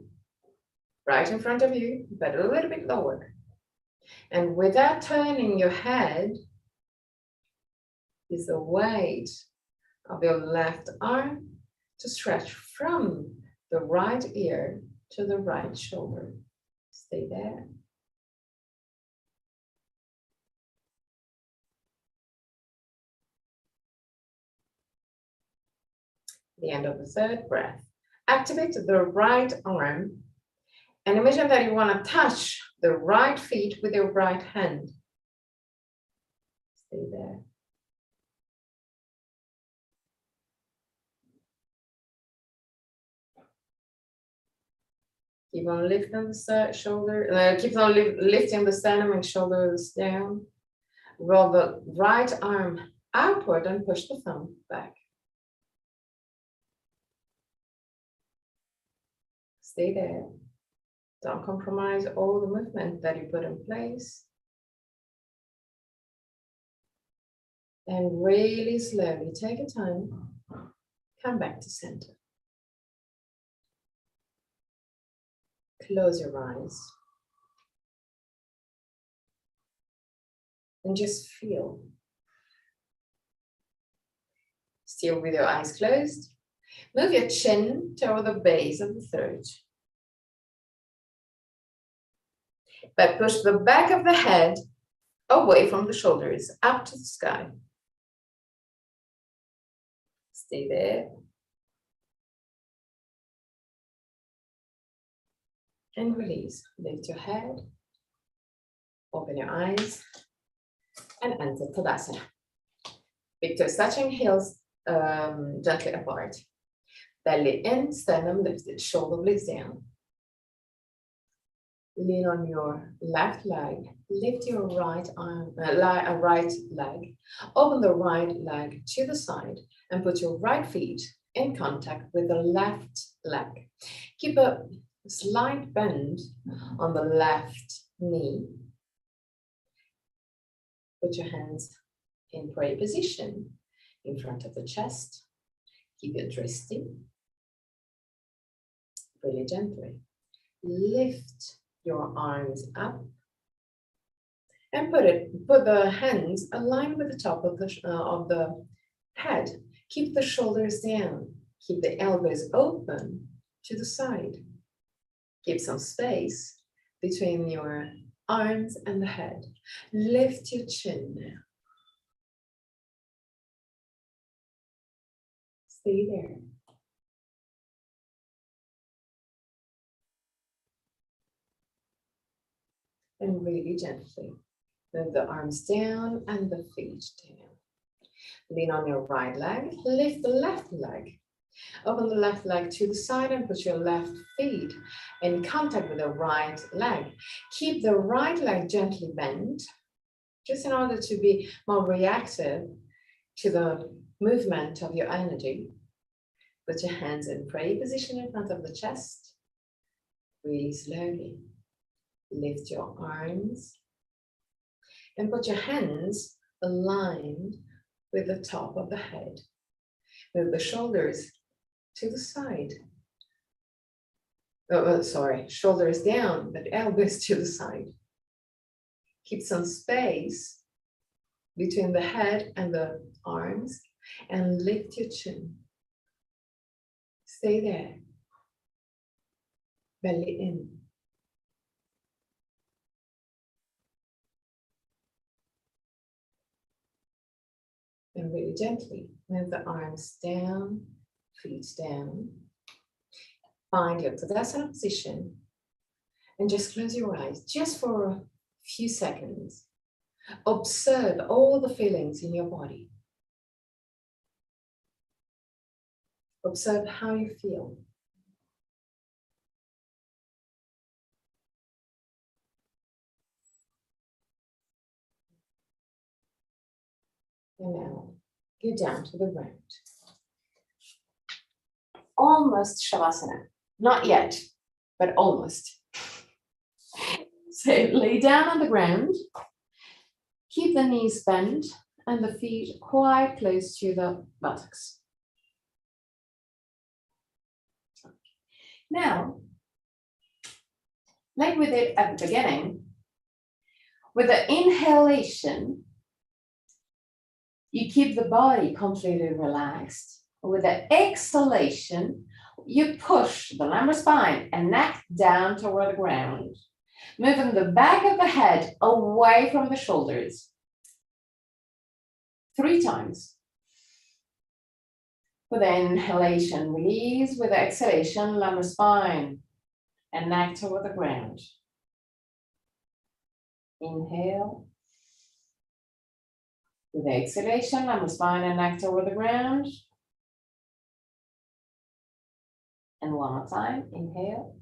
right in front of you, but a little bit lower. And without turning your head, is the weight of your left arm to stretch from the right ear to the right shoulder. Stay there. The end of the third breath. Activate the right arm and imagine that you want to touch the right feet with your right hand. Stay there. Keep on lifting the shoulder, keep on lifting the sternum and shoulders down. Roll the right arm outward and push the thumb back. Stay there. Don't compromise all the movement that you put in place. And really slowly take your time. Come back to center. Close your eyes. And just feel. Still with your eyes closed. Move your chin toward the base of the throat. But push the back of the head away from the shoulders, up to the sky. Stay there. And release. Lift your head. Open your eyes. And enter Tadasana. Big toes touching, heels gently apart. Belly in, sternum lifted, shoulder blades down. Lean on your left leg, lift your right arm, right leg, open the right leg to the side and put your right feet in contact with the left leg. Keep a slight bend on the left knee. Put your hands in prayer position in front of the chest. Keep it resting. Really gently. Lift your arms up and put the hands aligned with the top of the head. Keep the shoulders down. Keep the elbows open to the side. Keep some space between your arms and the head. Lift your chin now. Stay there. And really gently move the arms down and the feet down. Lean on your right leg, lift the left leg. Open the left leg to the side and put your left feet in contact with the right leg. Keep the right leg gently bent, just in order to be more reactive to the movement of your energy. Put your hands in prayer position in front of the chest. Really slowly. Lift your arms and put your hands aligned with the top of the head. Move the shoulders to the side. Shoulders down, but elbows to the side. Keep some space between the head and the arms and lift your chin. Stay there. Belly in. And really gently move the arms down, feet down. Find your Tadasana position and just close your eyes just for a few seconds. Observe all the feelings in your body. Observe how you feel. And now, go down to the ground. Almost Shavasana. Not yet, but almost. So lay down on the ground. Keep the knees bent and the feet quite close to the buttocks. Now, like we did at the beginning, with the inhalation, you keep the body completely relaxed. With the exhalation, you push the lumbar spine and neck down toward the ground, moving the back of the head away from the shoulders. 3 times. With the inhalation, release. With the exhalation, lumbar spine and neck toward the ground. Inhale. With the exhalation, lumbar spine and neck toward the ground. And one more time, inhale.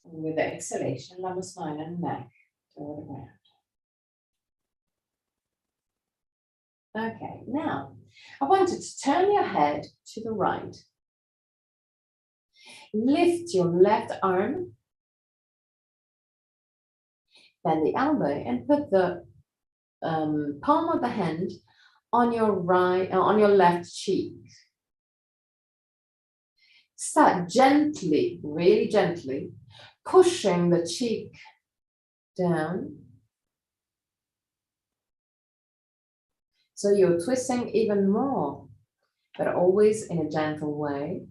And with the exhalation, lumbar spine and neck toward the ground. Okay, now I want you to turn your head to the right. Lift your left arm, bend the elbow, and put the palm of the hand on your left cheek. Start gently, really gently, pushing the cheek down. So you're twisting even more, but always in a gentle way.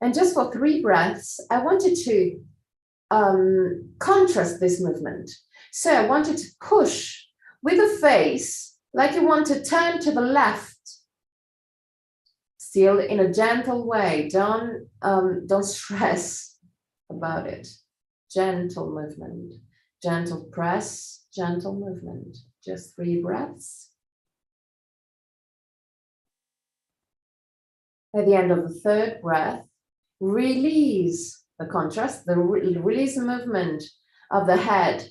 And just for 3 breaths, I want you to contrast this movement. So I want you to push with the face, like you want to turn to the left, still in a gentle way. Don't stress about it. Gentle movement, gentle press, gentle movement, Just 3 breaths. At the end of the 3rd breath, release the contrast, release the movement of the head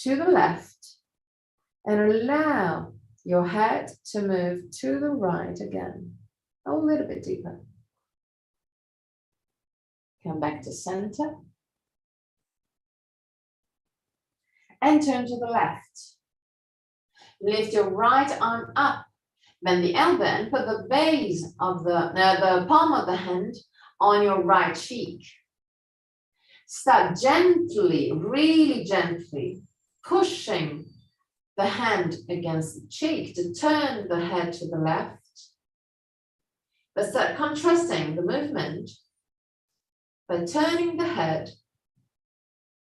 to the left and allow your head to move to the right again, a little bit deeper. Come back to center and turn to the left. Lift your right arm up, bend the elbow and put the base of the palm of the hand on your right cheek. Start gently, really gently, pushing the hand against the cheek to turn the head to the left. But start contrasting the movement by turning the head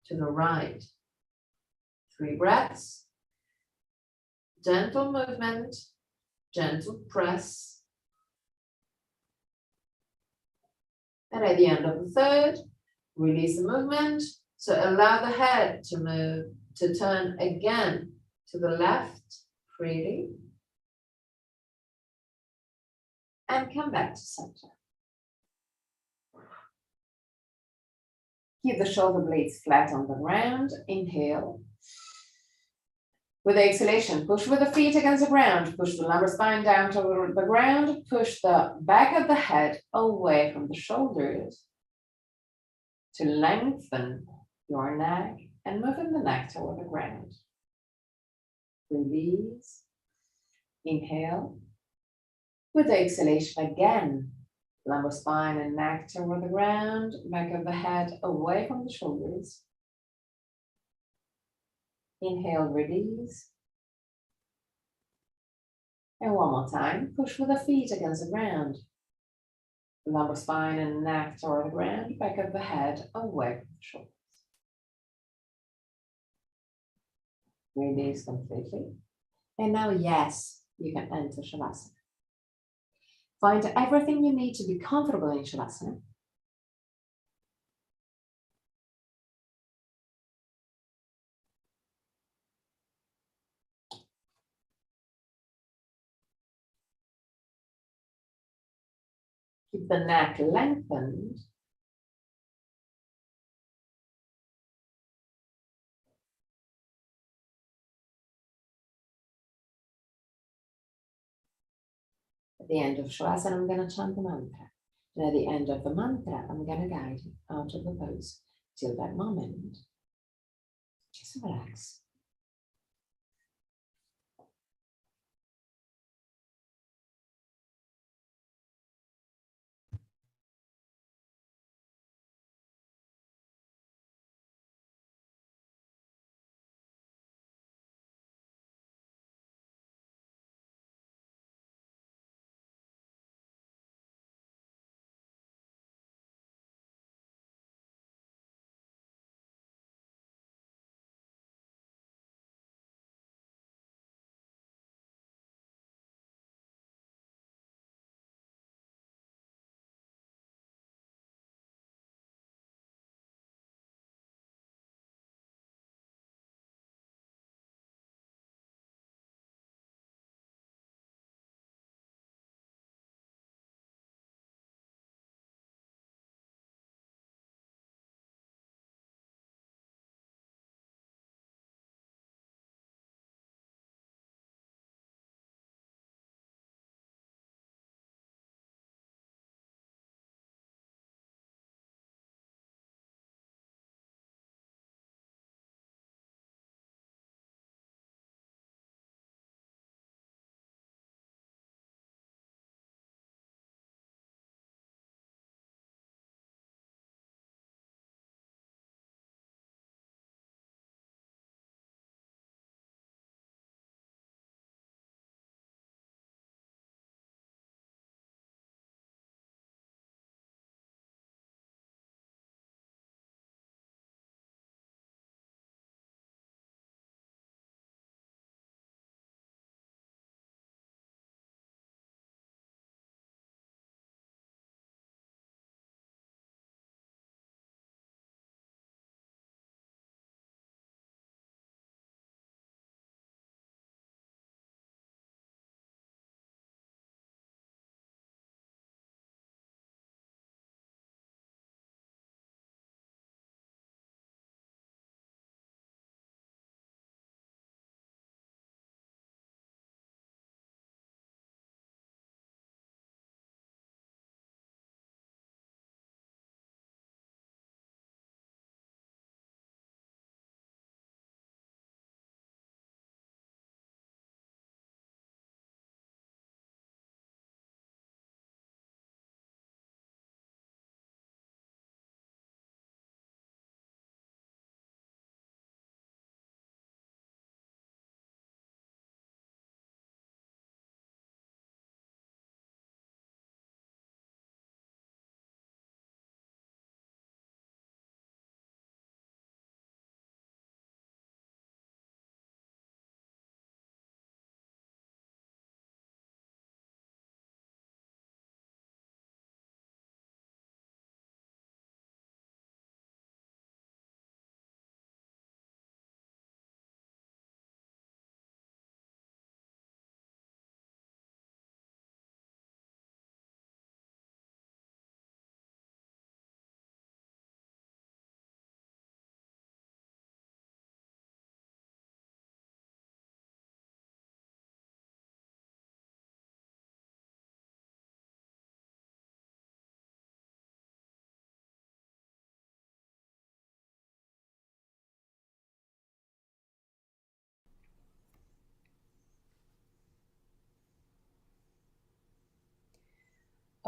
to the right. 3 breaths. Gentle movement, gentle press. And at the end of the 3rd, release the movement. So allow the head to move, to turn again to the left freely. And come back to center. Keep the shoulder blades flat on the ground. Inhale. With the exhalation, push with the feet against the ground. Push the lumbar spine down toward the ground. Push the back of the head away from the shoulders to lengthen your neck and moving the neck toward the ground. Release. Inhale. With the exhalation again, lumbar spine and neck toward the ground, back of the head away from the shoulders. Inhale, release. And one more time, push with the feet against the ground. Lumbar spine and neck toward the ground, back of the head away from the shoulders. Release completely. And now, yes, you can enter Shavasana. Find everything you need to be comfortable in Shavasana. Keep the neck lengthened. At the end of Shavasana, I'm going to chant the mantra. And at the end of the mantra, I'm going to guide you out of the pose. Till that moment, just relax.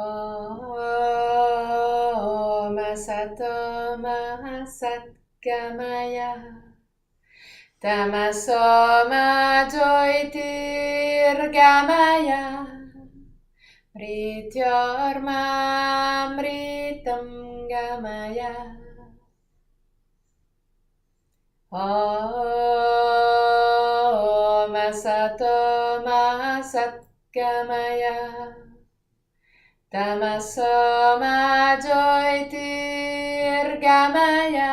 Om Sato Sat Gamaya Tamaso Joitirgamaya Mrityormamritam Gamaya Om Sato Sat Gamaya Tamaso Joitirgamaya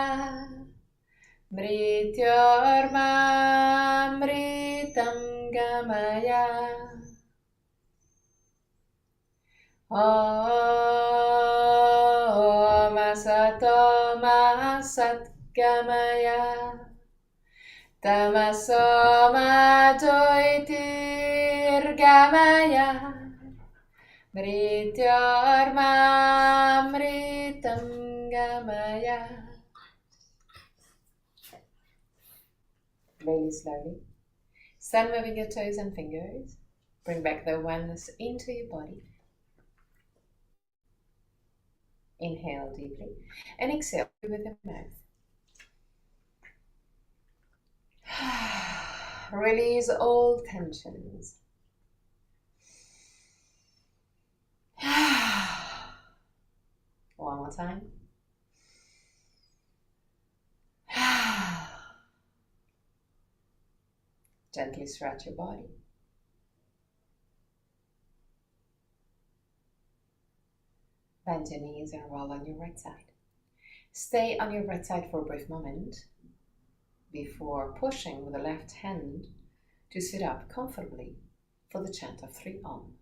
Mrityormamritam Gamaya Om Sato Sat Gamaya Tamaso Joitirgamaya Mrityormamritam Gamaya. Really slowly. Start moving your toes and fingers. Bring back the awareness into your body. Inhale deeply and exhale with your mouth. Release all tensions. One more time. Gently stretch your body. Bend your knees and roll on your right side. Stay on your right side for a brief moment before pushing with the left hand to sit up comfortably for the chant of 3 Om.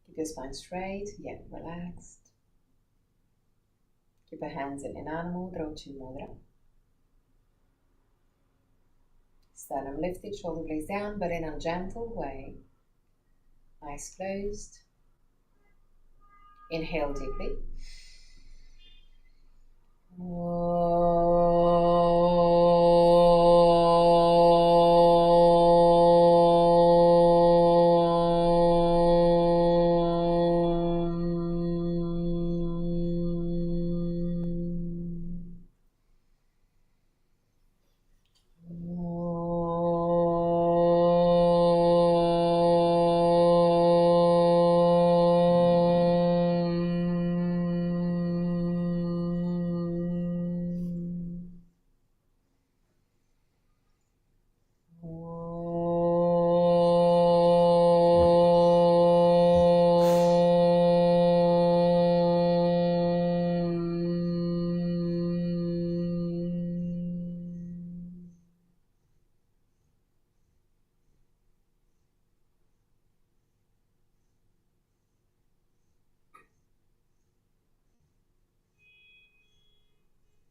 Keep your spine straight yet relaxed. Keep your hands in Enana Mudra or Chin Mudra. Sternum lifted, shoulder blades down, but in a gentle way. Eyes closed. Inhale deeply.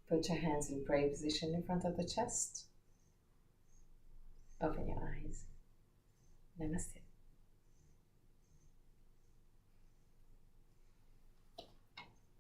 Put your hands in prayer position in front of the chest. Open your eyes. Namaste.